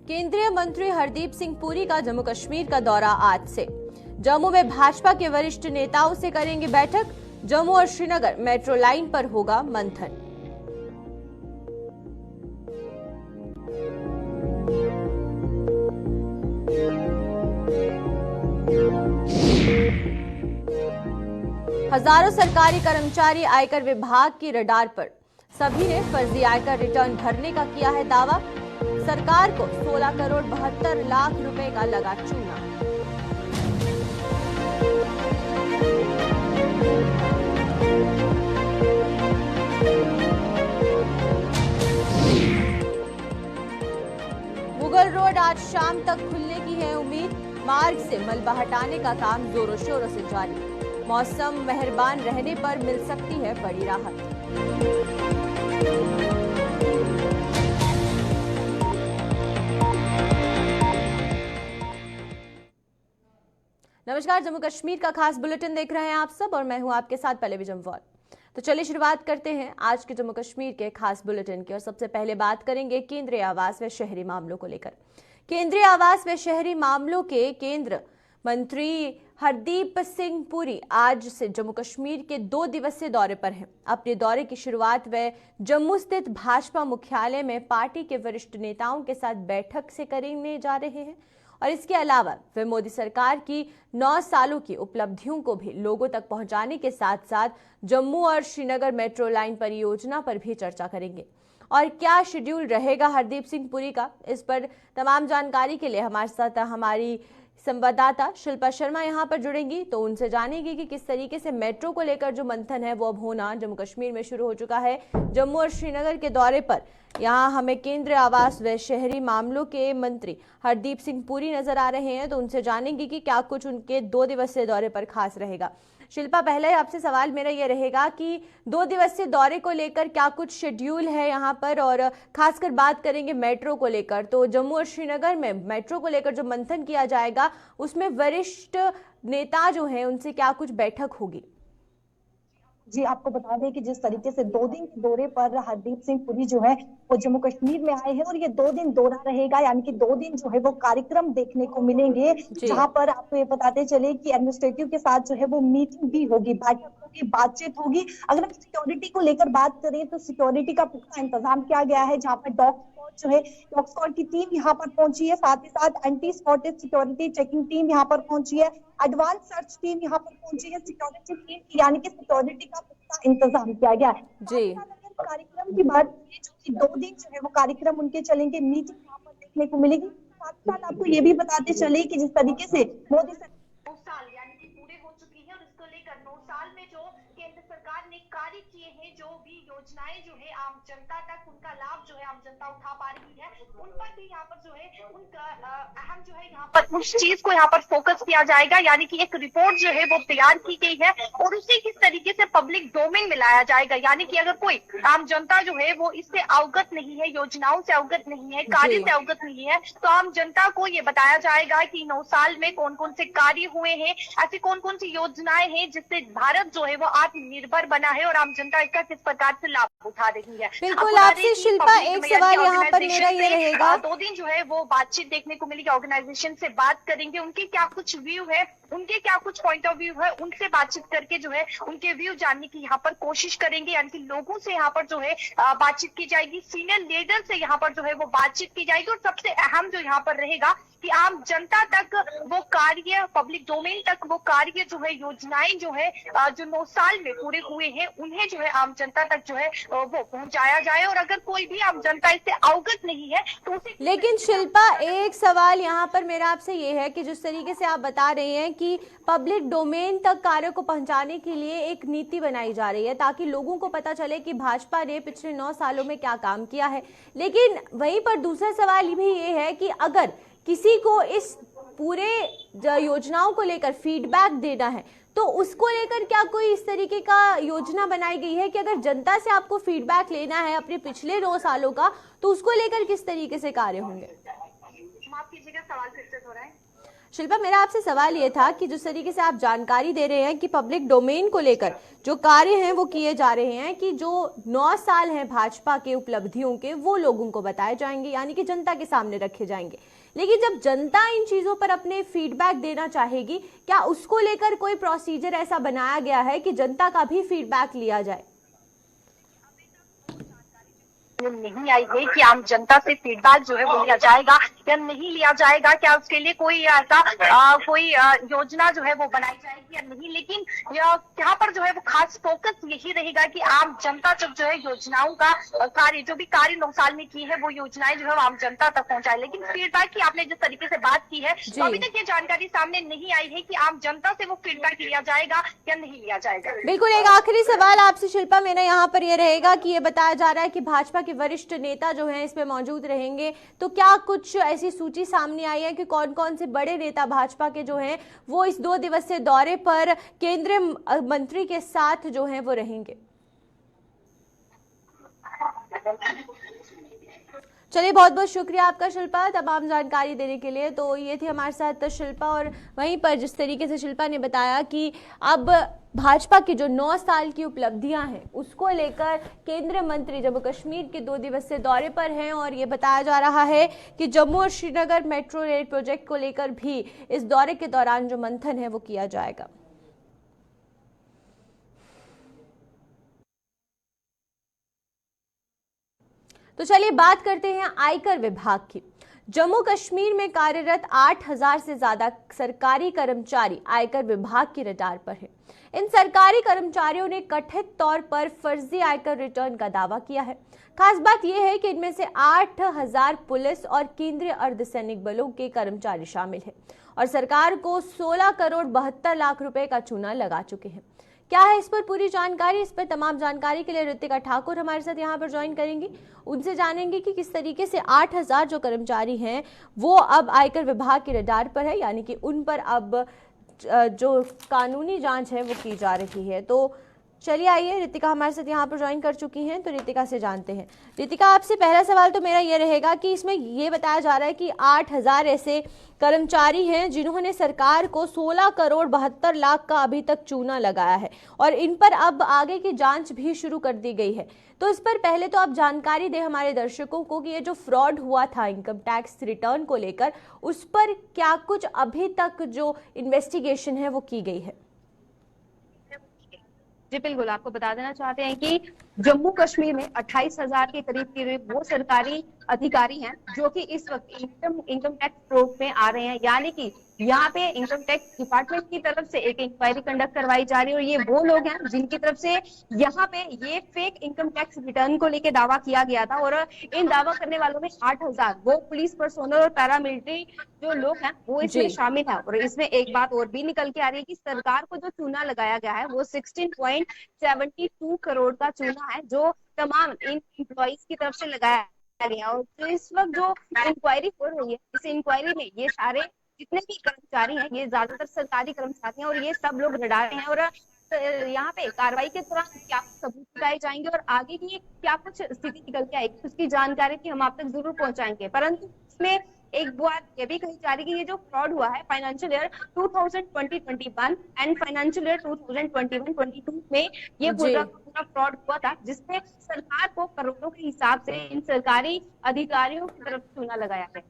केंद्रीय मंत्री हरदीप सिंह पुरी का जम्मू कश्मीर का दौरा आज से। जम्मू में भाजपा के वरिष्ठ नेताओं से करेंगे बैठक। जम्मू और श्रीनगर मेट्रो लाइन पर होगा मंथन। हजारों सरकारी कर्मचारी आयकर विभाग की रडार पर। सभी ने फर्जी आयकर रिटर्न भरने का किया है दावा। सरकार को 16 करोड़ 72 लाख रुपए का लगा चूना। मुगल रोड आज शाम तक खुलने की है उम्मीद। मार्ग से मलबा हटाने का काम जोरों शोरों से जारी। मौसम मेहरबान रहने पर मिल सकती है बड़ी राहत। नमस्कार, जम्मू कश्मीर का खास बुलेटिन देख रहे हैं आप सब और मैं हूं आपके साथ पहले भी जमवाल। तो चलिए शुरुआत करते हैं आज के जम्मू कश्मीर के खास बुलेटिन की और सबसे पहले बात करेंगे केंद्रीय आवास व शहरी मामलों को लेकर। केंद्रीय आवास व शहरी मामलों के केंद्र मंत्री हरदीप सिंह पुरी आज से जम्मू कश्मीर के 2 दिवसीय दौरे पर हैं। अपने दौरे की शुरुआत वे जम्मू स्थित भाजपा मुख्यालय में पार्टी के वरिष्ठ नेताओं के साथ बैठक से करने जा रहे हैं और इसके अलावा वे मोदी सरकार की 9 सालों की उपलब्धियों को भी लोगों तक पहुंचाने के साथ साथ जम्मू और श्रीनगर मेट्रो लाइन परियोजना पर भी चर्चा करेंगे। और क्या शेड्यूल रहेगा हरदीप सिंह पुरी का, इस पर तमाम जानकारी के लिए हमारे साथ हमारी संवाददाता शिल्पा शर्मा यहां पर जुड़ेंगी। तो उनसे जानेंगे कि किस तरीके से मेट्रो को लेकर जो मंथन है वो अब होना जम्मू कश्मीर में शुरू हो चुका है। जम्मू और श्रीनगर के दौरे पर यहां हमें केंद्रीय आवास व शहरी मामलों के मंत्री हरदीप सिंह पुरी नजर आ रहे हैं। तो उनसे जानेंगे कि क्या कुछ उनके 2 दिवसीय दौरे पर खास रहेगा। शिल्पा, पहले आपसे सवाल मेरा ये रहेगा कि 2 दिवसीय दौरे को लेकर क्या कुछ शेड्यूल है यहाँ पर, और खासकर बात करेंगे मेट्रो को लेकर। तो जम्मू और श्रीनगर में मेट्रो को लेकर जो मंथन किया जाएगा उसमें वरिष्ठ नेता जो हैं उनसे क्या कुछ बैठक होगी? जी, आपको बता दें कि जिस तरीके से 2 दिन के दौरे पर हरदीप सिंह पुरी जो है वो जम्मू कश्मीर में आए हैं और ये 2 दिन दौरा रहेगा, यानी कि 2 दिन जो है वो कार्यक्रम देखने को मिलेंगे, जहां पर आपको ये बताते चले कि एडमिनिस्ट्रेटिव के साथ जो है वो मीटिंग भी होगी, बैठक होगी, बातचीत होगी। अगर हम सिक्योरिटी को लेकर बात करें तो सिक्योरिटी का पुख्ता इंतजाम किया गया है, जहाँ पर डॉग स्क्वाड की टीम यहाँ पर पहुंची है, साथ ही साथ anti spotted security checking team यहाँ पर पहुंची है, एडवांस सर्च टीम यहाँ पर पहुंची है, सिक्योरिटी टीम, यानी कि सिक्योरिटी का पूरा इंतजाम किया गया है। जी, कार्यक्रम की बात की जो कि 2 दिन जो है वो कार्यक्रम उनके चलेंगे, मीटिंग यहाँ पर देखने को मिलेगी। साथ साथ आपको ये भी बताते चले कि जिस तरीके से मोदी सरकार 9 साल यानी कि पूरे हो चुकी है और इसको लेकर 9 साल में जो केंद्र सरकार ने कार्य किए हैं, जो भी योजनाएं जो है आम जनता तक उनका लाभ जो है आम जनता उठा पा रही है, उन पर भी यहाँ पर जो है उनका अहम जो है यहाँ पर उस चीज को यहाँ पर फोकस किया जाएगा, यानी कि एक रिपोर्ट जो है वो तैयार की गई है और उसे किस तरीके से पब्लिक डोमेन में लाया जाएगा। यानी कि अगर कोई आम जनता जो है वो इससे अवगत नहीं है, योजनाओं से अवगत नहीं है, कार्य से अवगत नहीं है, तो आम जनता को ये बताया जाएगा कि 9 साल में कौन कौन से कार्य हुए हैं, ऐसी कौन कौन सी योजनाएं हैं जिससे भारत जो है वो आत्मनिर्भर बना है और आम जनता इसका किस प्रकार से लाभ उठा रही है। बिल्कुल, आपसे शिल्पा एक सवाल यहाँ पर मेरा ये रहेगा, 2 दिन जो है वो बातचीत देखने को मिलेगी, ऑर्गेनाइजेशन से बात करेंगे, उनके क्या कुछ व्यू है, उनके क्या कुछ पॉइंट ऑफ व्यू है, उनसे बातचीत करके जो है उनके व्यू जानने की यहाँ पर कोशिश करेंगे, यानी कि लोगों से यहाँ पर जो है बातचीत की जाएगी, सीनियर लीडर से यहाँ पर जो है वो बातचीत की जाएगी और सबसे अहम जो यहाँ पर रहेगा कि आम जनता तक वो कार्य, पब्लिक डोमेन तक वो कार्य जो है, योजनाएं जो है जो 9 साल में पूरे हुए हैं उन्हें जो है आम जनता तक जो है वो पहुंचाया जाए। और अगर कोई भी आम जनता इससे अवगत नहीं है तो उसे। लेकिन शिल्पा, एक सवाल यहाँ पर मेरा आपसे ये है कि जिस तरीके से आप बता रहे हैं कि पब्लिक डोमेन तक कार्य को पहुंचाने के लिए एक नीति बनाई जा रही है ताकि लोगों को पता चले कि भाजपा ने पिछले 9 सालों में क्या काम किया है, लेकिन वहीं पर दूसरा सवाल भी ये है कि अगर किसी को इस पूरे योजनाओं को लेकर फीडबैक देना है तो उसको लेकर क्या कोई इस तरीके का योजना बनाई गई है कि अगर जनता से आपको फीडबैक लेना है अपने पिछले 9 सालों का तो उसको लेकर किस तरीके से कार्य होंगे? माफ कीजिएगा, सवाल फिर से दोहराएं। शिल्पा, मेरा आपसे सवाल ये था कि जिस तरीके से आप जानकारी दे रहे हैं कि पब्लिक डोमेन को लेकर जो कार्य हैं वो किए जा रहे हैं, कि जो 9 साल हैं भाजपा के उपलब्धियों के, वो लोगों को बताए जाएंगे, यानी कि जनता के सामने रखे जाएंगे। लेकिन जब जनता इन चीजों पर अपने फीडबैक देना चाहेगी, क्या उसको लेकर कोई प्रोसीजर ऐसा बनाया गया है कि जनता का भी फीडबैक लिया जाए? नहीं आई है कि आम जनता से फीडबैक जो है वो लिया जाएगा या नहीं लिया जाएगा, क्या उसके लिए कोई ऐसा कोई योजना जो है वो बनाई जाएगी या नहीं। लेकिन यहाँ पर जो है वो खास फोकस यही रहेगा कि आम जनता तक जो है योजनाओं का कार्य, जो भी कार्य 9 साल में की है वो योजनाएं जो है वो आम जनता तक पहुंचाए। लेकिन फीडबैक की आपने जिस तरीके से बात की है, तो अभी तक ये जानकारी सामने नहीं आई है कि आम जनता से वो फीडबैक लिया जाएगा या नहीं लिया जाएगा। बिल्कुल, एक आखिरी सवाल आपसे शिल्पा, मेरा यहाँ पर ये रहेगा कि ये बताया जा रहा है कि भाजपा के वरिष्ठ नेता जो हैं इसमें मौजूद रहेंगे, तो क्या कुछ ऐसी सूची सामने आई है कि कौन कौन से बड़े नेता भाजपा के जो हैं वो इस 2 दिवसीय दौरे पर केंद्रीय मंत्री के साथ जो हैं वो रहेंगे? चलिए, बहुत बहुत शुक्रिया आपका शिल्पा तमाम जानकारी देने के लिए। तो ये थी हमारे साथ शिल्पा, और वहीं पर जिस तरीके से शिल्पा ने बताया कि अब भाजपा की जो 9 साल की उपलब्धियां हैं उसको लेकर केंद्रीय मंत्री जम्मू कश्मीर के 2 दिवसीय दौरे पर हैं, और ये बताया जा रहा है कि जम्मू और श्रीनगर मेट्रो रेल प्रोजेक्ट को लेकर भी इस दौरे के दौरान जो मंथन है वो किया जाएगा। तो चलिए बात करते हैं आयकर विभाग की। जम्मू कश्मीर में कार्यरत 8000 से ज्यादा सरकारी कर्मचारी आयकर विभाग की रडार पर हैं। इन सरकारी कर्मचारियों ने कथित तौर पर फर्जी आयकर रिटर्न का दावा किया है। खास बात यह है कि इनमें से 8000 पुलिस और केंद्रीय अर्धसैनिक बलों के कर्मचारी शामिल हैं और सरकार को 16 करोड़ 72 लाख रुपए का चूना लगा चुके हैं। क्या है इस पर पूरी जानकारी? इस पर तमाम जानकारी के लिए ऋतिका ठाकुर हमारे साथ यहाँ पर ज्वाइन करेंगी। उनसे जानेंगे कि किस तरीके से 8000 जो कर्मचारी हैं वो अब आयकर विभाग के रडार पर है, यानी कि उन पर अब जो कानूनी जांच है वो की जा रही है। तो चलिए आइए, ऋतिका हमारे साथ यहाँ पर ज्वाइन कर चुकी हैं, तो ऋतिका से जानते हैं। ऋतिका, आपसे पहला सवाल तो मेरा ये रहेगा कि इसमें ये बताया जा रहा है कि 8000 ऐसे कर्मचारी हैं जिन्होंने सरकार को 16 करोड़ 72 लाख का अभी तक चूना लगाया है और इन पर अब आगे की जांच भी शुरू कर दी गई है। तो इस पर पहले तो आप जानकारी दें हमारे दर्शकों को कि ये जो फ्रॉड हुआ था इनकम टैक्स रिटर्न को लेकर, उस पर क्या कुछ अभी तक जो इन्वेस्टिगेशन है वो की गई है? जी बिल्कुल, आपको बता देना चाहते हैं कि जम्मू कश्मीर में 28,000 के करीब वो सरकारी अधिकारी हैं जो कि इस वक्त इनकम टैक्स प्रोब में आ रहे हैं। यानी कि यहाँ पे इनकम टैक्स डिपार्टमेंट की तरफ से एक इंक्वायरी कंडक्ट करवाई जा रही है और ये वो लोग हैं जिनकी तरफ से यहाँ पे ये फेक इनकम टैक्स रिटर्न को लेके दावा किया गया था। और इन दावा करने वालों में 8000 वो पुलिस पर्सोनल और पैरामिलिट्री जो लोग हैं वो इसमें शामिल है। और इसमें एक बात और भी निकल के आ रही है कि सरकार को जो चूना लगाया गया है वो 16.72 करोड़ का चूना है जो तमाम इन एम्प्लॉइज की तरफ से लगाया गया। और तो इस वक्त जो इंक्वायरी हो रही है, इस इंक्वायरी में ये सारे जितने भी कर्मचारी हैं ये ज्यादातर सरकारी कर्मचारी हैं और ये सब लोग रडार हैं। और यहाँ पे कार्रवाई के दौरान क्या सबूत जुटाए जाएंगे और आगे की क्या कुछ स्थिति निकल के आएगी उसकी जानकारी भी हम आप तक जरूर पहुंचाएंगे। परंतु इसमें एक बात ये भी कही जा रही है कि ये जो फ्रॉड हुआ है financial year 2020-21 and financial year 2021-22 में ये पूरा फ्रॉड हुआ था जिसमें सरकार को करोड़ों के हिसाब से इन सरकारी अधिकारियों की तरफ चूना लगाया है।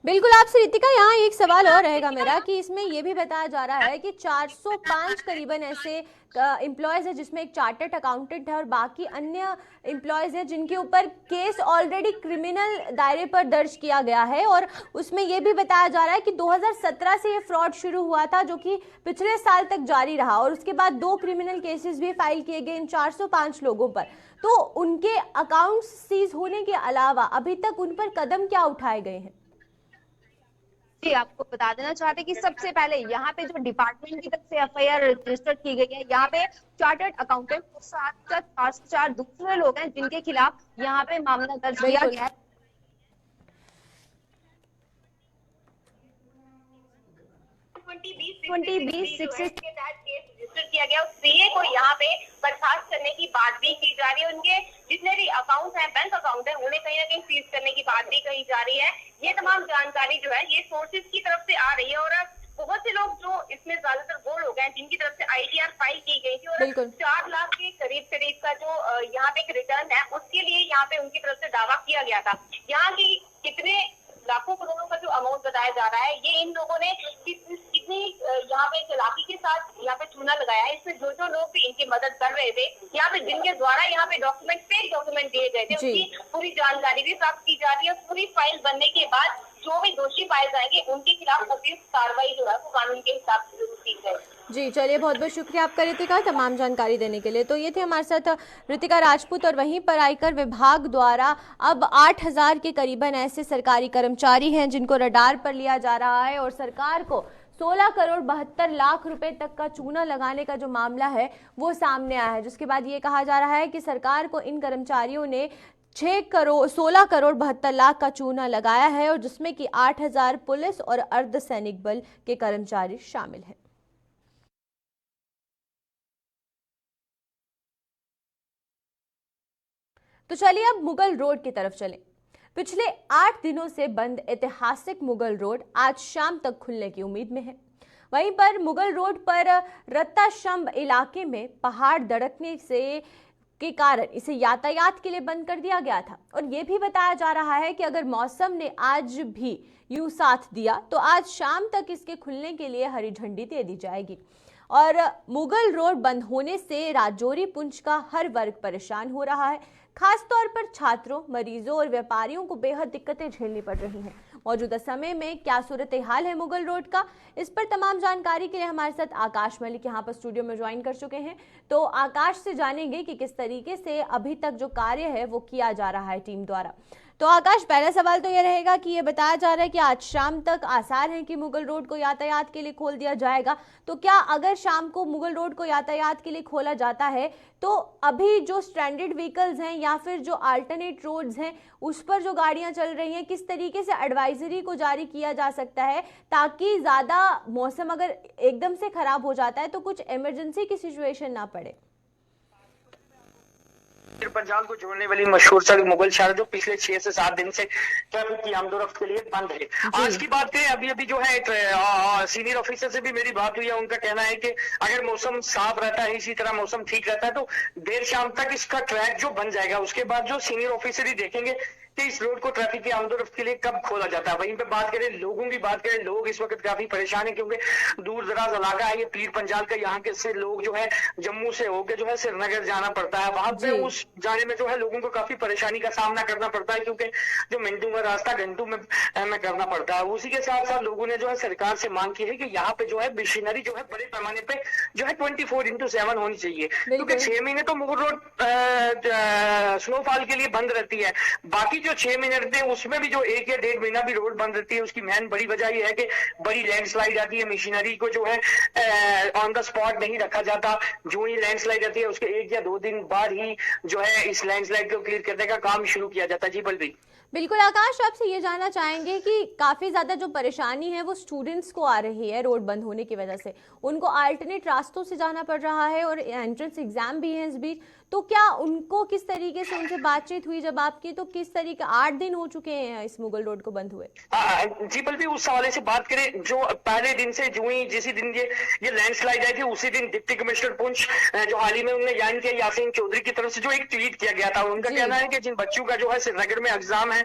बिल्कुल, आपसे ऋतिका यहाँ एक सवाल और रहेगा मेरा कि इसमें यह भी बताया जा रहा है कि 405 करीबन ऐसे एम्प्लॉयज है जिसमें एक चार्टर्ड अकाउंटेंट है और बाकी अन्य एम्प्लॉयज हैं जिनके ऊपर केस ऑलरेडी क्रिमिनल दायरे पर दर्ज किया गया है। और उसमें यह भी बताया जा रहा है कि 2017 से ये फ्रॉड शुरू हुआ था जो कि पिछले साल तक जारी रहा और उसके बाद 2 क्रिमिनल केसेस भी फाइल किए गए इन 405 लोगों पर। तो उनके अकाउंट सीज होने के अलावा अभी तक उन पर कदम क्या उठाए गए हैं? जी, आपको बता देना चाहते हैं कि सबसे पहले यहाँ पे जो डिपार्टमेंट की तरफ से एफआईआर रजिस्टर की गई है, यहाँ पे चार्टर्ड अकाउंटेंट और 4 दूसरे लोग हैं जिनके खिलाफ यहाँ पे मामला दर्ज किया गया है। 2020 के तहत केस रजिस्टर किया गया। उस सीए को यहाँ पे बर्खास्त करने की बात भी की जा रही है। उनके जितने भी अकाउंट हैं, बैंक अकाउंट है, उन्हें कहीं ना कहीं सीज करने की बात भी कही जा रही है। ये तमाम जानकारी जो है ये सोर्सेज की तरफ से आ रही है और बहुत से लोग जो इसमें ज्यादातर वो लोग हैं जिनकी तरफ से ITR फाइल की गई थी और बिल्कुल। 4 लाख के करीब का जो यहाँ पे एक रिटर्न है उसके लिए यहाँ पे उनकी तरफ से दावा किया गया था। यहाँ की कितने लाखों करोड़ों का जो अमाउंट बताया जा रहा है, ये इन लोगों ने कितनी यहाँ पे चालाकी के साथ यहाँ पे चूना लगाया है। इसमें जो लोग भी इनकी मदद कर रहे थे, यहाँ पे जिनके द्वारा यहाँ पे फेक डॉक्यूमेंट दिए गए थे, उसकी पूरी जानकारी भी प्राप्त की जा रही है। पूरी फाइल बनने के बाद जो भी दोषी पाए जाएंगे उनके खिलाफ उचित कार्रवाई जो है वो कानून के हिसाब से जरूर की जाएगी। जी चलिए, बहुत बहुत शुक्रिया आपका रितिका, तमाम जानकारी देने के लिए। तो ये थे हमारे साथ रितिका राजपूत। और वहीं पर आयकर विभाग द्वारा अब 8000 के करीबन ऐसे सरकारी कर्मचारी हैं जिनको रडार पर लिया जा रहा है और सरकार को 16 करोड़ 72 लाख रुपए तक का चूना लगाने का जो मामला है वो सामने आया है, जिसके बाद ये कहा जा रहा है कि सरकार को इन कर्मचारियों ने 16 करोड़ 72 लाख का चूना लगाया है और जिसमें कि 8000 पुलिस और अर्धसैनिक बल के कर्मचारी शामिल हैं। तो चलिए अब मुगल रोड की तरफ चलें। पिछले 8 दिनों से बंद ऐतिहासिक मुगल रोड आज शाम तक खुलने की उम्मीद में है। वहीं पर मुगल रोड पर रत्ताशंब इलाके में पहाड़ धड़कने के कारण इसे यातायात के लिए बंद कर दिया गया था और यह भी बताया जा रहा है कि अगर मौसम ने आज भी यूं साथ दिया तो आज शाम तक इसके खुलने के लिए हरी झंडी दे दी जाएगी। और मुगल रोड बंद होने से राजौरी पुंछ का हर वर्ग परेशान हो रहा है। खासतौर पर छात्रों, मरीजों और व्यापारियों को बेहद दिक्कतें झेलनी पड़ रही हैं। मौजूदा समय में क्या सूरत हाल है मुगल रोड का, इस पर तमाम जानकारी के लिए हमारे साथ आकाश मलिक यहाँ पर स्टूडियो में ज्वाइन कर चुके हैं। तो आकाश से जानेंगे कि किस तरीके से अभी तक जो कार्य है वो किया जा रहा है टीम द्वारा। तो आकाश, पहला सवाल तो ये रहेगा कि ये बताया जा रहा है कि आज शाम तक आसार है कि मुगल रोड को यातायात के लिए खोल दिया जाएगा, तो क्या अगर शाम को मुगल रोड को यातायात के लिए खोला जाता है तो अभी जो स्ट्रैंडेड व्हीकल्स हैं या फिर जो अल्टरनेट रोड्स हैं उस पर जो गाड़ियां चल रही हैं, किस तरीके से एडवाइजरी को जारी किया जा सकता है ताकि ज्यादा मौसम अगर एकदम से खराब हो जाता है तो कुछ इमरजेंसी की सिचुएशन ना पड़े? पंजाब को जोड़ने वाली मशहूर सड़क मुगल शहर जो पिछले 6 से 7 दिन से ट्रैफिक की आमदोरफ्त के लिए बंद है। आज की बात करें, अभी जो है सीनियर ऑफिसर से भी मेरी बात हुई है। उनका कहना है कि अगर मौसम साफ रहता है, इसी तरह मौसम ठीक रहता है तो देर शाम तक इसका ट्रैक जो बन जाएगा। उसके बाद जो सीनियर ऑफिसर ही देखेंगे कि इस रोड को ट्रैफिक की आमदोरफ्त के लिए कब खोला जाता है। वहीं पे बात करें लोगों की बात करें, लोग इस वक्त काफी परेशान है क्योंकि दूर दराज इलाका है ये पीर पंजाल का। यहाँ के से लोग जो है जम्मू से होकर जो है श्रीनगर जाना पड़ता है। वहां पे उस जाने में जो है लोगों को काफी परेशानी का सामना करना पड़ता है क्योंकि जो मिनटों का रास्ता घंटों में करना पड़ता है। उसी के साथ साथ लोगों ने जो है सरकार से मांग की है कि यहाँ पे जो है मशीनरी जो है बड़े पैमाने पे जो है 24/7 होनी चाहिए क्योंकि 6 महीने तो मुगल रोड स्नोफॉल के लिए बंद रहती है। बाकी जो 6 महीने रहते हैं उसमें भी जो 1 या 1.5 महीना भी रोड बंद रहती है। उसकी मेन बड़ी वजह यह है कि बड़ी लैंडस्लाइड आती है, मशीनरी को जो है ऑन द स्पॉट नहीं रखा जाता। जो ही लैंडस्लाइड आती है उसके 1 या 2 दिन बाद ही जो है इस लैंडस्लाइड को क्लियर करने का काम शुरू किया जाता है। जी बलबी। बिल्कुल आकाश, आपसे ये जानना चाहेंगे कि काफी ज्यादा जो परेशानी है वो स्टूडेंट्स को आ रही है रोड बंद होने की वजह से, उनको अल्टरनेट रास्तों से जाना पड़ रहा है और एंट्रेंस एग्जाम भी है इस बीच, तो क्या उनको किस तरीके से उनसे बातचीत हुई जब आपकी, तो किस तरीके 8 दिन हो चुके हैं इस मुगल रोड को बंद हुए? जी बल्कि उस हवाले से बात करें, जो पहले दिन से जो ही जिस दिन ये लैंडस्लाइड आई थी उसी दिन डिप्टी कमिश्नर पुंछ जो हाल ही में उन्होंने यानी कि यासीन चौधरी की तरफ से जो एक ट्वीट किया गया था, उनका कहना है कि जिन बच्चों का जो है श्रीनगर में एग्जाम है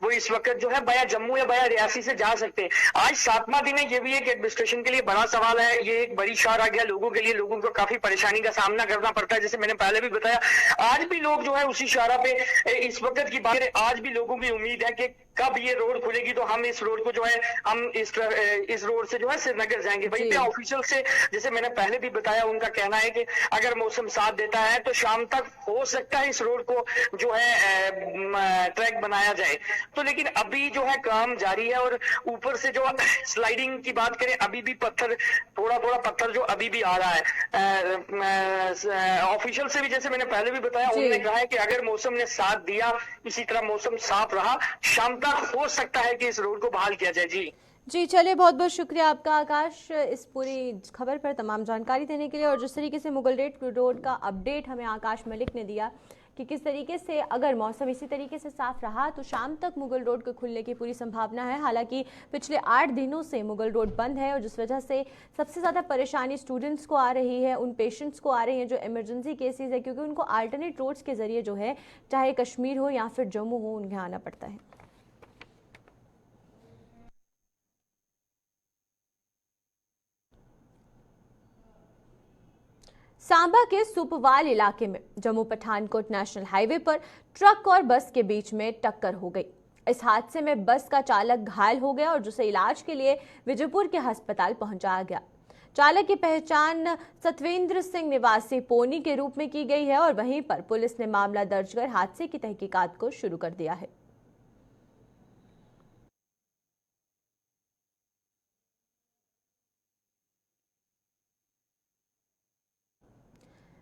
वो इस वक्त जो है बया जम्मू या बया रियासी से जा सकते हैं। आज 7वां दिन है, ये भी एक एडमिनिस्ट्रेशन के लिए बड़ा सवाल है। ये एक बड़ी शार आ गया लोगों के लिए, लोगों को काफी परेशानी का सामना करना पड़ता है। जैसे मैंने पहले भी बताया, आज भी लोग जो है उसी शारा पे इस वक्त की बात करें, आज भी लोगों की उम्मीद है कि कब ये रोड खुलेगी तो हम इस रोड को जो है हम इस रोड से जो है श्रीनगर जाएंगे। वहीं पे ऑफिशियल से जैसे मैंने पहले भी बताया, उनका कहना है कि अगर मौसम साथ देता है तो शाम तक हो सकता है इस रोड को जो है ट्रैक बनाया जाए। तो लेकिन अभी जो है काम जारी है और ऊपर से जो स्लाइडिंग की बात करें, अभी भी पत्थर थोड़ा पत्थर जो अभी भी आ रहा है। ऑफिशियल से भी जैसे मैंने पहले भी बताया, उन्होंने कहा है कि अगर मौसम ने साथ दिया, इसी तरह मौसम साफ रहा, शाम तक हो सकता है कि इस रोड को बहाल किया जाए। जी चलिए, बहुत बहुत शुक्रिया आपका आकाश इस पूरी खबर पर तमाम जानकारी देने के लिए। और जिस तरीके से मुगल रोड का अपडेट हमें आकाश मलिक ने दिया कि किस तरीके से अगर मौसम इसी तरीके से साफ रहा तो शाम तक मुगल रोड के खुलने की पूरी संभावना है। हालांकि पिछले 8 दिनों से मुगल रोड बंद है और जिस वजह से सबसे ज़्यादा परेशानी स्टूडेंट्स को आ रही है, उन पेशेंट्स को आ रही है जो इमरजेंसी केसेज है, क्योंकि उनको अल्टरनेट रोड्स के जरिए जो है चाहे कश्मीर हो या फिर जम्मू हो उन्हें आना पड़ता है। सांबा के सुपवाल इलाके में जम्मू पठानकोट नेशनल हाईवे पर ट्रक और बस के बीच में टक्कर हो गई। इस हादसे में बस का चालक घायल हो गया और जिसे इलाज के लिए विजयपुर के अस्पताल पहुंचाया गया। चालक की पहचान सतवेंद्र सिंह निवासी पोनी के रूप में की गई है और वहीं पर पुलिस ने मामला दर्ज कर हादसे की तहकीकात को शुरू कर दिया है।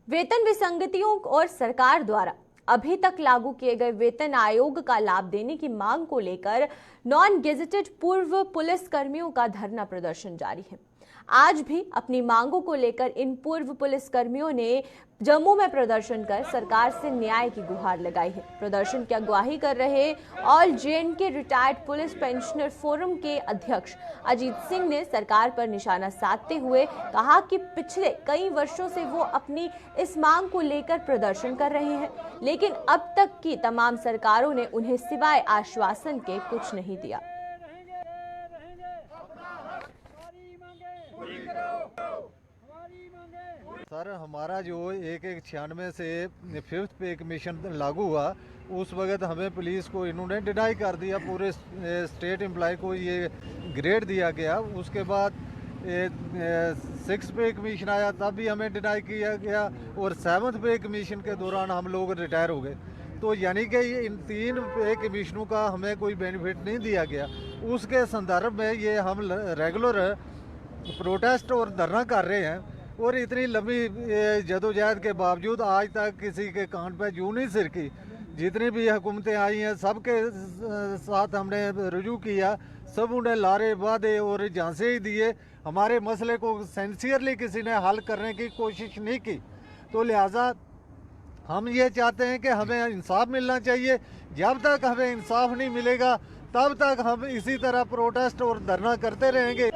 वेतन विसंगतियों और सरकार द्वारा अभी तक लागू किए गए वेतन आयोग का लाभ देने की मांग को लेकर नॉन गेजेटेड पूर्व पुलिस कर्मियों का धरना प्रदर्शन जारी है। आज भी अपनी मांगों को लेकर इन पूर्व पुलिस कर्मियों ने जम्मू में प्रदर्शन कर सरकार से न्याय की गुहार लगाई है। प्रदर्शन की अगुवाई कर रहे all JNK retired police pensioner forum के अध्यक्ष अजीत सिंह ने सरकार पर निशाना साधते हुए कहा कि पिछले कई वर्षों से वो अपनी इस मांग को लेकर प्रदर्शन कर रहे हैं, लेकिन अब तक की तमाम सरकारों ने उन्हें सिवाय आश्वासन के कुछ नहीं दिया। सर, हमारा जो 1/1/96 से 5th पे कमीशन लागू हुआ उस वक्त हमें पुलिस को इन्होंने डिनाई कर दिया, पूरे स्टेट एम्प्लॉय को ये ग्रेड दिया गया। उसके बाद 6th पे कमीशन आया तब भी हमें डिनाई किया गया और 7th पे कमीशन के दौरान हम लोग रिटायर हो गए। तो यानी कि इन 3 पे कमीशनों का हमें कोई बेनिफिट नहीं दिया गया। उसके संदर्भ में ये हम रेगुलर प्रोटेस्ट और धरना कर रहे हैं और इतनी लंबी जदोजहद के बावजूद आज तक किसी के कान पे जूं नहीं सिरकी। जितनी भी हुकूमतें आई हैं सबके साथ हमने रुजू किया, सब उन्हें लारे वादे और झांसे ही दिए, हमारे मसले को सिंसियरली किसी ने हल करने की कोशिश नहीं की। तो लिहाजा हम ये चाहते हैं कि हमें इंसाफ मिलना चाहिए। जब तक हमें इंसाफ नहीं मिलेगा तब तक हम इसी तरह प्रोटेस्ट और धरना करते रहेंगे।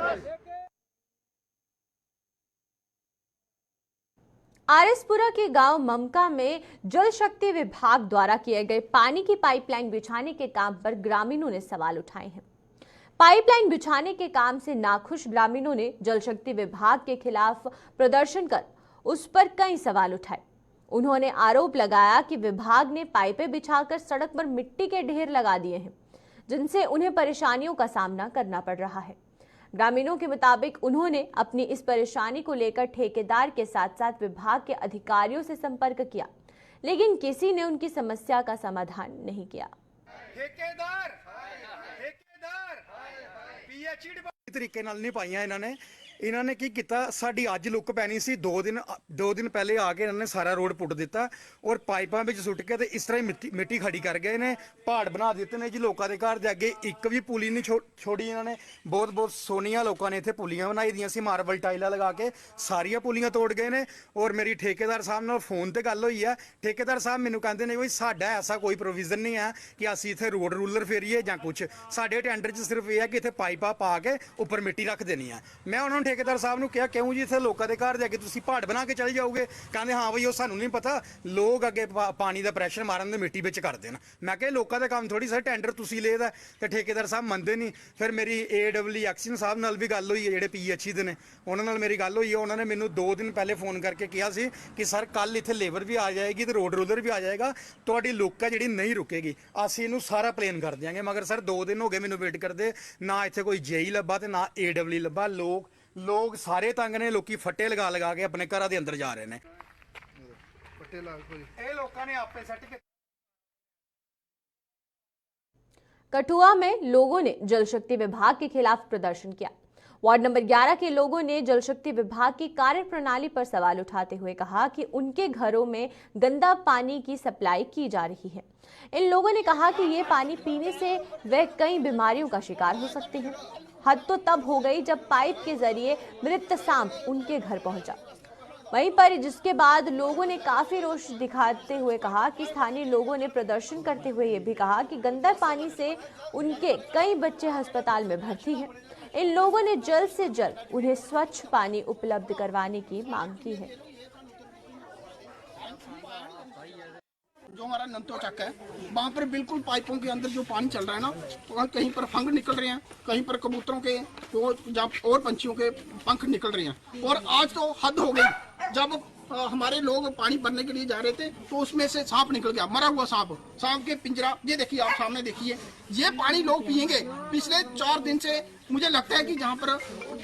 आरएसपुरा के गांव ममका में जल शक्ति विभाग द्वारा किए गए पानी की पाइपलाइन बिछाने के काम पर ग्रामीणों ने सवाल उठाए हैं। पाइपलाइन बिछाने के काम से नाखुश ग्रामीणों ने जल शक्ति विभाग के खिलाफ प्रदर्शन कर उस पर कई सवाल उठाए। उन्होंने आरोप लगाया कि विभाग ने पाइपें बिछाकर सड़क पर मिट्टी के ढेर लगा दिए हैं, जिनसे उन्हें परेशानियों का सामना करना पड़ रहा है। ग्रामीणों के मुताबिक उन्होंने अपनी इस परेशानी को लेकर ठेकेदार के साथ साथ विभाग के अधिकारियों से संपर्क किया, लेकिन किसी ने उनकी समस्या का समाधान नहीं किया। ठेकेदार तरीके नाल नहीं पाइया इन्होंने की किया। साडी अज लुक पैनी सी, 2 दिन पहले आके इन्होंने सारा रोड पुट दिता और पाइपां विच सुट के ते इस तरह मिट्टी खड़ी कर गए ने, पहाड़ बना दिते ने जी। लोगों के घर दे अगे एक भी पुली नहीं छोड़ी इन्होंने। बहुत सोहनियां लोगों ने इत्थे पुलियां बनाई दियां सी, मार्बल टाइलां लगा के सारियां पुलियां तोड़ गए ने। और मेरी ठेकेदार साहब नाल फोन ते गल होई है। ठेकेदार साहब मैनूं कहंदे ने बई साडा ऐसा कोई प्रोविजन नहीं है कि असीं इत्थे रोड रूलर फेरीए जां कुछ। साडे टेंडर च सिर्फ यह है कि इत्थे पाइपां पा के उपर मिट्टी रख देनी है। मैं उन्होंने ठेकेदार साहब ने कहा क्यों जी इत्थे लोगों के घर जाके तुसीं पहाड़ बना के चले जाओगे? कहंदे हाँ बई वो सानूं नहीं पता, लोग अगे पानी का प्रैशर मारन दे मिट्टी विच कर देन। मैं कहा लोगों का काम थोड़ी सर, टेंडर तुसीं लेदा ते ठेकेदार साहब मनदे नहीं। फिर मेरी AW एक्शन साहब नाल भी गल हुई है, जिहड़े PHE दे ने, उन्हां नाल मेरी गल हुई है। उन्होंने मैनूं 2 दिन पहले फोन करके कहा सी कि सर कल इत्थे लेबर भी आ जाएगी ते रोड रूलर भी आ जाएगा, तुहाडी लुक है जिहड़ी नहीं रुकेगी, असीं इहनूं सारा प्लेन कर देंगे। मगर सर 2 दिन हो गए मैनूं वेट करदे, ना इत्थे कोई JE लब्भा ते ना AW लब्भा। लोग सारे तंग ने, लोग फट्टे लगा के अपने घर के अंदर जा रहे हैं। कठुआ में लोगों ने जल शक्ति विभाग के खिलाफ प्रदर्शन किया। वार्ड नंबर 11 के लोगों ने जल शक्ति विभाग की कार्यप्रणाली पर सवाल उठाते हुए कहा कि उनके घरों में गंदा पानी की सप्लाई की जा रही है। इन लोगों ने कहा कि ये पानी पीने से वे कई बीमारियों का शिकार हो सकते हैं। हद तो तब हो गई जब पाइप के जरिए मृत सांप उनके घर पहुंचा। वहीं पर जिसके बाद लोगों ने काफी रोष दिखाते हुए कहा कि स्थानीय लोगों ने प्रदर्शन करते हुए ये भी कहा कि गंदा पानी से उनके कई बच्चे अस्पताल में भर्ती हैं। इन लोगों ने जल्द से जल्द उन्हें स्वच्छ पानी उपलब्ध करवाने की मांग की है। जो हमारा नंतो चक है वहाँ पर बिल्कुल पाइपों के अंदर जो पानी चल रहा है ना, वहाँ कहीं पर फंग निकल रहे हैं, कहीं पर कबूतरों के और पंछियों के पंख निकल रहे हैं। और आज तो हद हो गई, जब हमारे लोग पानी भरने के लिए जा रहे थे तो उसमें से सांप निकल गया, मरा हुआ सांप के पिंजरा, ये देखिए आप सामने देखिए। ये पानी लोग पिएंगे। पिछले 4 दिन से मुझे लगता है कि जहाँ पर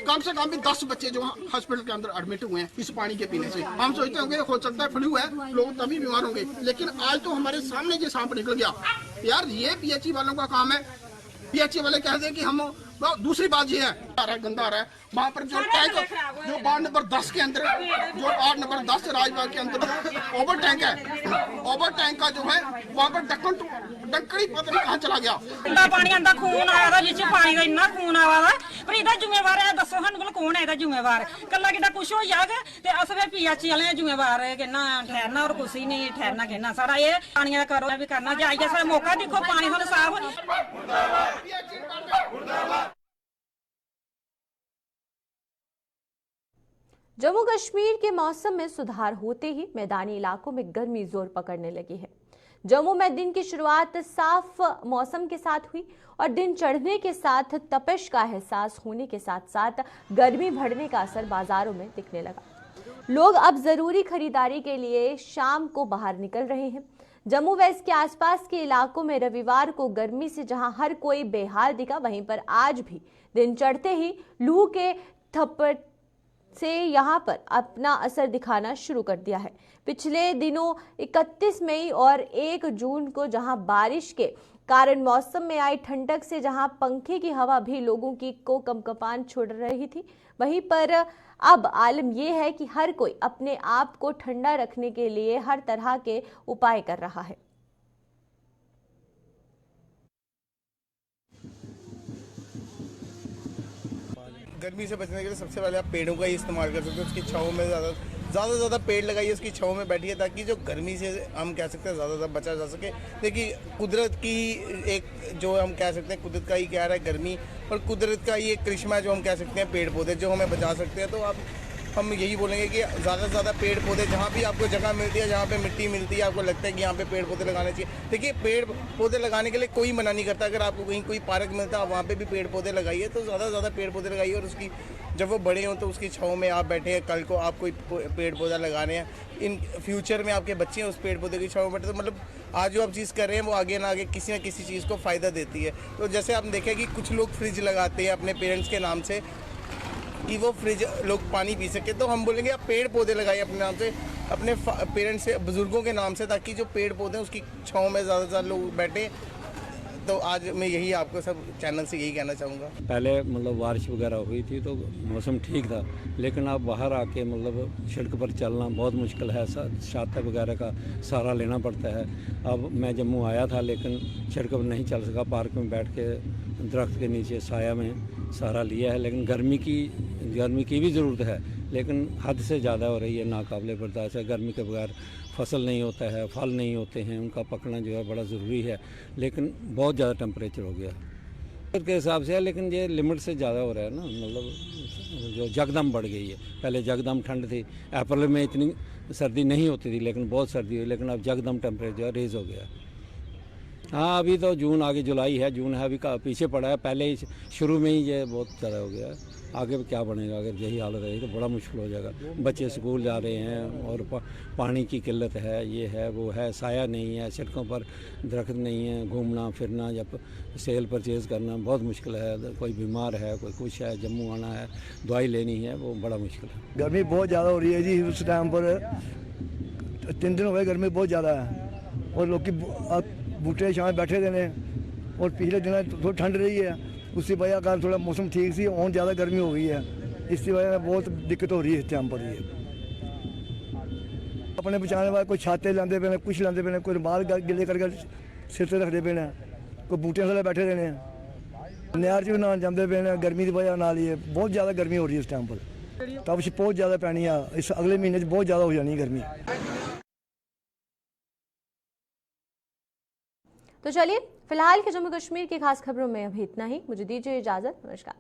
कम से कम भी 10 बच्चे जो हॉस्पिटल के अंदर एडमिट हुए हैं इस पानी के पीने से। हम सोचते होंगे हो सकता है फ्लू है, लोग तभी बीमार होंगे, लेकिन आज तो हमारे सामने ये सांप निकल गया। यार ये पीएचई वालों का काम है। पीएचई वाले कहते हैं कि हम, दूसरी बात ये है, गंदा आ रहा है वहाँ पर जो टैंक, जो वार्ड नंबर 10 के अंदर, जो वार्ड नंबर 10 राजबाग के अंदर जो ओवर टैंक है, ओवर टैंक का जो है वहाँ पर डक्कड़ी पता नहीं कहाँ चला गया। गंदा पानी आंदा, खून आया था विच, पानी का इन्ना खून आया था, पर ਇਹਦਾ ਜ਼ਿੰਮੇਵਾਰ ਹੈ ਦੱਸੋ ਸਾਨੂੰ ਕੋਲ ਕੌਣ ਹੈ ਇਹਦਾ ਜ਼ਿੰਮੇਵਾਰ? ਕੱਲਾ ਕਿਦਾ ਕੁਛ ਹੋ ਜਾਗਾ ਤੇ ਅਸ ਫਿਰ ਪੀਐਚਈ ਵਾਲੇ ਜ਼ਿੰਮੇਵਾਰ ਹੈ ਕਿੰਨਾ ਠਹਿਰਨਾ ਔਰ ਕੁਛ ਹੀ ਨਹੀਂ ਠਹਿਰਨਾ ਕਿੰਨਾ ਸਾਰਾ ਇਹ ਪਾਣੀਆਂ ਦਾ ਕਰੋ ਵੀ ਕਰਨਾ ਚਾਹੀਦਾ। ਸਾਰਾ ਮੌਕਾ ਦੇਖੋ ਪਾਣੀ ਸਾਨੂੰ ਸਾਫ਼। जम्मू कश्मीर के मौसम में सुधार होते ही मैदानी इलाकों में गर्मी जोर पकड़ने लगी है। जम्मू में दिन की शुरुआत साफ मौसम के साथ हुई और दिन चढ़ने के साथ तपिश का एहसास होने के साथ साथ गर्मी बढ़ने का असर बाजारों में दिखने लगा। लोग अब जरूरी खरीदारी के लिए शाम को बाहर निकल रहे हैं। जम्मू व इसके आसपास के इलाकों में रविवार को गर्मी से जहां हर कोई बेहाल दिखा, वहीं पर आज भी दिन चढ़ते ही लू के थप्पड़ से यहां पर अपना असर दिखाना शुरू कर दिया है। पिछले दिनों 31 मई और 1 जून को जहां बारिश के कारण मौसम में आई ठंडक से जहां पंखे की हवा भी लोगों की को कंपकपान छोड़ रही थी, वहीं पर अब आलम यह है कि हर कोई अपने आप को ठंडा रखने के लिए हर तरह के उपाय कर रहा है। गर्मी से बचने के लिए सबसे पहले आप पेड़ों का ही इस्तेमाल कर सकते हैं। उसकी छाँव में ज़्यादा पेड़ लगाइए, उसकी छाँव में बैठिए, ताकि जो गर्मी से हम कह सकते हैं ज़्यादा बचा जा सके। देखिए कुदरत की एक, जो हम कह सकते हैं कुदरत का ही कह रहा है गर्मी, और कुदरत का ही एक करिश्मा है जो हम कह सकते हैं पेड़ पौधे, जो हमें बचा सकते हैं। तो हम यही बोलेंगे कि ज़्यादा से ज़्यादा पेड़ पौधे, जहाँ भी आपको जगह मिलती है, जहाँ पे मिट्टी मिलती है, आपको लगता है कि यहाँ पे पेड़ पौधे लगाने चाहिए। देखिए पेड़ पौधे लगाने के लिए कोई मना नहीं करता। अगर आपको कहीं कोई पार्क मिलता है, वहाँ पे भी पेड़ पौधे लगाइए, तो ज़्यादा से ज़्यादा पेड़ पौधे लगाइए। और उसकी जब वो बड़े हों तो उसकी छाँव में आप बैठे हैं, कल को आप कोई पेड़ पौधा लगाने हैं, इन फ्यूचर में आपके बच्चे हैं उस पेड़ पौधे की छाँव में बैठे, तो मतलब आज जो आप चीज़ कर रहे हैं वो आगे ना आगे किसी न किसी चीज़ को फ़ायदा देती है। तो जैसे आपने देखा कि कुछ लोग फ्रिज लगाते हैं अपने पेरेंट्स के नाम से कि वो फ्रिज लोग पानी पी सके, तो हम बोलेंगे आप पेड़ पौधे लगाइए अपने नाम से, अपने पेरेंट्स से, बुजुर्गों के नाम से, ताकि जो पेड़ पौधे हैं उसकी छाँव में ज़्यादा से ज़्यादा लोग बैठे। तो आज मैं यही आपको सब चैनल से यही कहना चाहूँगा। पहले मतलब बारिश वगैरह हुई थी तो मौसम ठीक था, लेकिन अब बाहर आके मतलब सड़क पर चलना बहुत मुश्किल है। छाता वगैरह का सहारा लेना पड़ता है। अब मैं जम्मू आया था लेकिन सड़क पर नहीं चल सका, पार्क में बैठ के दरख्त के नीचे साया में सहारा लिया है। लेकिन गर्मी की भी ज़रूरत है, लेकिन हद से ज़्यादा हो रही है, नाकाबिले बर्दाश्त है। गर्मी के बगैर फसल नहीं होता है, फल नहीं होते हैं, उनका पकना जो है बड़ा ज़रूरी है। लेकिन बहुत ज़्यादा टेम्परेचर हो गया के हिसाब से है, लेकिन ये लिमिट से ज़्यादा हो रहा है ना, मतलब जो जगदम बढ़ गई है। पहले जगदम ठंड थी, अप्रैल में इतनी सर्दी नहीं होती थी, लेकिन बहुत सर्दी हुई, लेकिन अब जगदम टेम्परेचर रेज हो गया। हाँ अभी तो जून, आगे जुलाई है, जून है, अभी का पीछे पड़ा है। पहले ही शुरू में ही ये बहुत ज़्यादा हो गया। आगे क्या बनेगा? अगर यही हालत रही तो बड़ा मुश्किल हो जाएगा। बच्चे स्कूल जा रहे हैं और पानी की किल्लत है, ये है वो है, साया नहीं है, सड़कों पर दरख्त नहीं है, घूमना फिरना या सेल परचेज़ करना बहुत मुश्किल है। कोई बीमार है, कोई कुछ है, जम्मू आना है, दवाई लेनी है, वो बड़ा मुश्किल है। गर्मी बहुत ज़्यादा हो रही है जी। उस टाइम पर 3 दिन हो गए, गर्मी बहुत ज़्यादा है और लोग बूटे छाए बैठे देने, और पिछले दिन थोड़ी ठंड रही है, उसकी वजह कारण थोड़ा मौसम ठीक सी, और ज़्यादा गर्मी हो गई है। इसकी वजह से बहुत दिक्कत हो रही है इस टाइम पर। ये अपने बचाने वाले कोई छाते लाते पे, कुछ लाते पे, कोई रुमाल गिले करके सिर से रखते पे, कोई बूटे थले बैठे देने, नहर च भी नहान जाते पे, गर्मी की वजह नाल ही बहुत ज़्यादा गर्मी हो रही है इस टाइम पर। तपश बहुत ज़्यादा पैनी आ, इस अगले महीने बहुत ज़्यादा हो जानी गर्मी। तो चलिए फिलहाल के जम्मू कश्मीर की खास खबरों में अभी इतना ही। मुझे दीजिए इजाजत। नमस्कार।